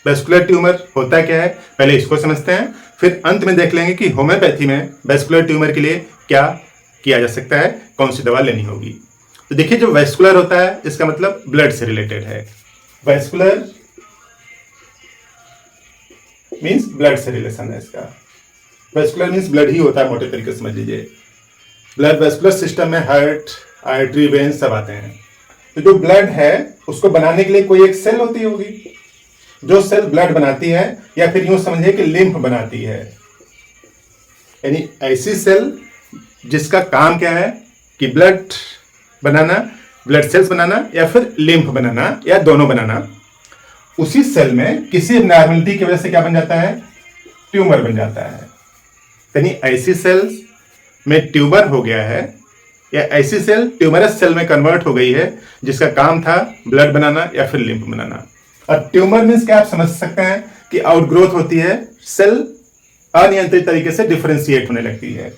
Vascular tumour होता क्या है, पहले इसको समझते हैं, फिर अंत में देख लेंगे कि होम्योपैथी में वेस्कुलर ट्यूमर के लिए क्या किया जा सकता है, कौन सी दवा लेनी होगी। तो देखिए, जो वेस्कुलर होता है इसका मतलब ब्लड से रिलेटेड है। वेस्कुलर मीन्स ब्लड से रिलेशन है इसका। वेस्कुलर मीन्स ब्लड ही होता है, मोटे तरीके से समझ लीजिए। ब्लड वेस्कुलर सिस्टम में हार्ट, आर्टरी, वेन सब आते हैं। तो जो ब्लड है उसको बनाने के लिए कोई एक सेल होती होगी, जो सेल ब्लड बनाती है, या फिर यूं समझिए कि लिम्फ बनाती है। यानी ऐसी सेल जिसका काम क्या है कि ब्लड बनाना, ब्लड सेल्स बनाना, या फिर लिम्फ बनाना, या दोनों बनाना। उसी सेल में किसी एब्नॉर्मलिटी की वजह से क्या बन जाता है, ट्यूमर बन जाता है। यानी ऐसी सेल्स में ट्यूमर हो गया है, या ऐसी सेल ट्यूमरस सेल में कन्वर्ट हो गई है जिसका काम था ब्लड बनाना या फिर लिम्फ बनाना। और ट्यूमर मीन्स क्या आप समझ सकते हैं कि आउटग्रोथ होती है, सेल अनियंत्रित तरीके से डिफरेंशिएट होने लगती है।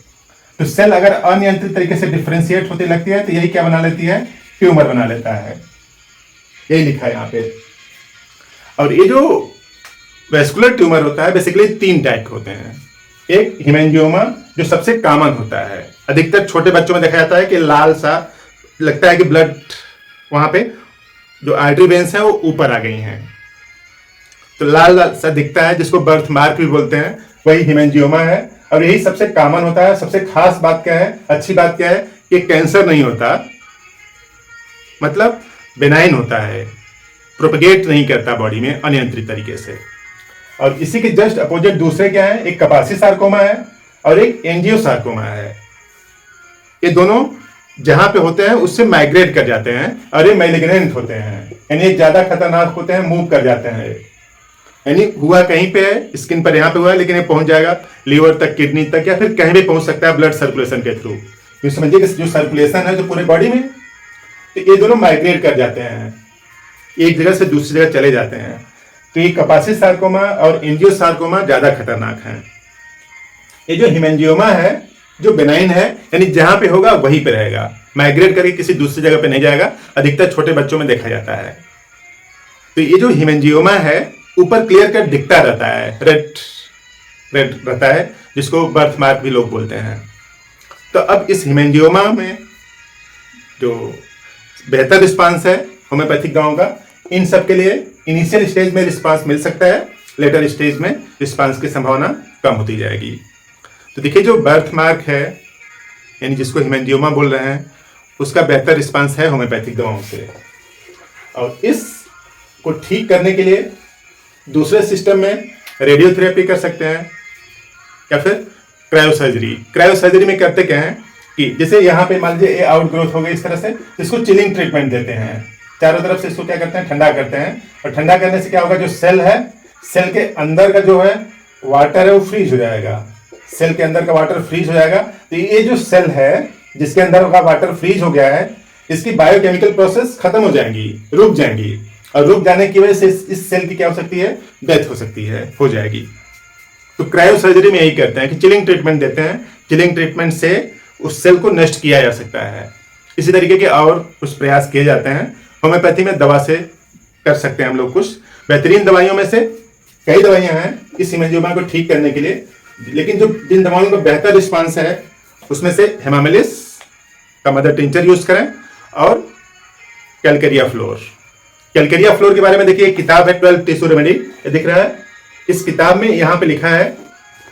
तो सेल अगर अनियंत्रित तरीके से डिफरेंशिएट होती लगती है तो यही क्या बना लेती है, ट्यूमर बना लेता है। यही लिखा है यहाँ पे। और ये जो वेस्कुलर ट्यूमर होता है बेसिकली 3 टाइप के होते हैं। एक हिमेंजियोमा जो सबसे कॉमन होता है, अधिकतर छोटे बच्चों में देखा जाता है कि लाल सा लगता है कि ब्लड वहां पे जो आर्टरी वेन्स हैं वो ऊपर आ गई हैं, तो लाल लाल सा दिखता है, जिसको बर्थ मार्क भी बोलते हैं, वही हिमेंजियोमा है। और यही सबसे कॉमन होता है। सबसे खास बात क्या है, अच्छी बात क्या है कि कैंसर नहीं होता, मतलब बेनाइन होता है, प्रोपगेट नहीं करता बॉडी में अनियंत्रित तरीके से। और इसी के जस्ट अपोजिट दूसरे क्या है, एक कपासी सार्कोमा है और एक एंजियोसार्कोमा है। ये दोनों जहां पे होते हैं उससे माइग्रेट कर जाते हैं और ये मैलिग्नेंट होते हैं, यानी ज्यादा खतरनाक होते हैं, मूव कर जाते हैं। यानी हुआ कहीं पे है, स्किन पर यहाँ पे हुआ है, लेकिन ये पहुंच जाएगा लीवर तक, किडनी तक, या फिर कहीं भी पहुंच सकता है ब्लड सर्कुलेशन के थ्रू। ये समझिए कि जो सर्कुलेशन है जो पूरे बॉडी में, तो ये दोनों माइग्रेट कर जाते हैं, एक जगह से दूसरी जगह चले जाते हैं। तो ये कपासी सार्कोमा और एंजियोसार्कोमा ज्यादा खतरनाक हैं। ये जो हिमेंजियोमा है जो बेनाइन है, यानी जहां पे होगा वहीं पे रहेगा, माइग्रेट करके किसी दूसरी जगह पे नहीं जाएगा, अधिकतर छोटे बच्चों में देखा जाता है। तो ये जो हिमेंजियोमा है ऊपर क्लियर कट दिखता रहता है, रेड रेड रहता है, जिसको बर्थ मार्क भी लोग बोलते हैं। तो अब इस हिमेंजियोमा में जो बेहतर रिस्पांस है होम्योपैथिक दवाओं का, इन सब के लिए इनिशियल स्टेज में रिस्पांस मिल सकता है, लेटर स्टेज में रिस्पांस की संभावना कम होती जाएगी। तो देखिए, जो बर्थ मार्क है यानी जिसको हिमेंजियोमा बोल रहे हैं, उसका बेहतर रिस्पांस है होम्योपैथिक दवाओं से। और इस को ठीक करने के लिए दूसरे सिस्टम में रेडियोथेरेपी कर सकते हैं या फिर क्रायोसर्जरी। क्रायोसर्जरी में करते क्या है कि जैसे यहाँ पे मान लीजिए आउट ग्रोथ हो गई इस तरह से, इसको चिलिंग ट्रीटमेंट देते हैं, चारों तरफ से इसको क्या करते हैं, ठंडा करते हैं। और ठंडा करने से क्या होगा, जो सेल है, सेल के अंदर का जो है वाटर है वो फ्रीज हो जाएगा, सेल के अंदर का वाटर फ्रीज हो जाएगा। तो ये जो सेल है जिसके अंदर का वाटर फ्रीज हो गया है, इसकी बायोकेमिकल प्रोसेस खत्म हो जाएंगी, रुक जाएंगी, और रुक जाने की वजह से इस सेल की क्या हो सकती है, डेथ हो सकती है, हो जाएगी। तो क्रायोसर्जरी में यही करते हैं कि चिलिंग ट्रीटमेंट देते हैं, चिलिंग ट्रीटमेंट से उस सेल को नष्ट किया जा सकता है। इसी तरीके के और कुछ प्रयास किए जाते हैं होम्योपैथी में, दवा से कर सकते हैं हम लोग। कुछ बेहतरीन दवाइयों में से कई दवाइयां हैं इस हिमेंजियोमा को ठीक करने के लिए, लेकिन जो जिन दवाओं का बेहतर रिस्पांस है उसमें से हेमामेलिस का मदर टिंचर यूज करें और कैलकेरिया फ्लोर। कैलकेरिया फ्लोर के बारे में देखिए, एक किताब है 12 टिश्यू रेमेडी, ये दिख रहा है। इस किताब में यहाँ पे लिखा है,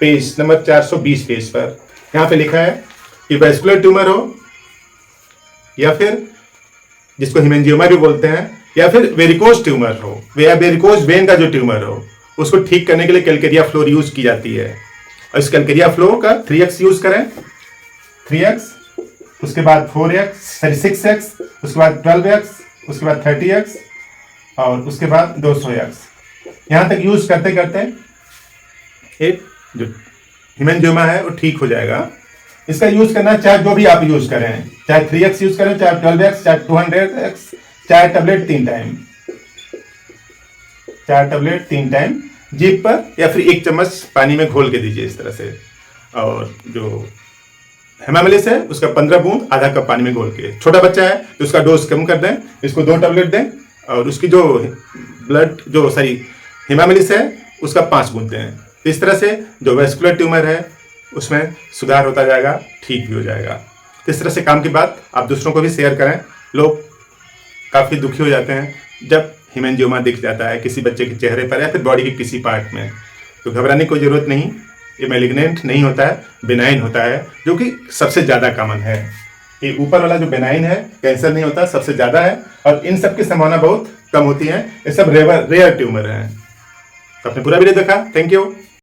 पेज नंबर 420 पेज पर यहाँ पे लिखा है कि वेस्कुलर ट्यूमर हो या फिर जिसको हिमेंजियोमा भी बोलते हैं, या फिर वेरिकोज ट्यूमर हो या वेरिकोज वेन का जो ट्यूमर हो, उसको ठीक करने के लिए कैलकेरिया फ्लोर यूज की जाती है। और इस कैलकेरिया फ्लोर का 3x यूज करें, 3x, उसके बाद 6x, उसके बाद 12x, उसके बाद 30x और उसके बाद 200x। यहां तक यूज करते करते एक जो हिमेंजियोमा है वो ठीक हो जाएगा। इसका यूज करना चाहे जो भी आप यूज करें, चाहे 3x यूज करें, चाहे 12x, चाहे 200x, चाहे टैबलेट 3 टाइम, चाहे टैबलेट 3 टाइम जीभ पर, या फिर 1 चम्मच पानी में घोल के दीजिए इस तरह से। और जो हेमामेलिस है उसका 15 बूंद आधा कप पानी में घोल के। छोटा बच्चा है तो उसका डोज कम कर दें, इसको 2 टैबलेट दें, और उसकी जो हिमामिलिस है उसका 5 गुनते हैं। इस तरह से जो वेस्कुलर ट्यूमर है उसमें सुधार होता जाएगा, ठीक भी हो जाएगा। इस तरह से काम की बात आप दूसरों को भी शेयर करें। लोग काफ़ी दुखी हो जाते हैं जब हेमेंजियोमा दिख जाता है किसी बच्चे के चेहरे पर या फिर बॉडी के किसी पार्ट में। तो घबराने की कोई ज़रूरत नहीं, ये मैलिग्नेंट नहीं होता है, बेनाइन होता है, जो कि सबसे ज़्यादा कॉमन है। ये ऊपर वाला जो बेनाइन है कैंसर नहीं होता, सबसे ज़्यादा है, और इन सब की संभावना बहुत कम होती है। ये सब रेयर ट्यूमर हैं। तो आपने पूरा वीडियो देखा, थैंक यू।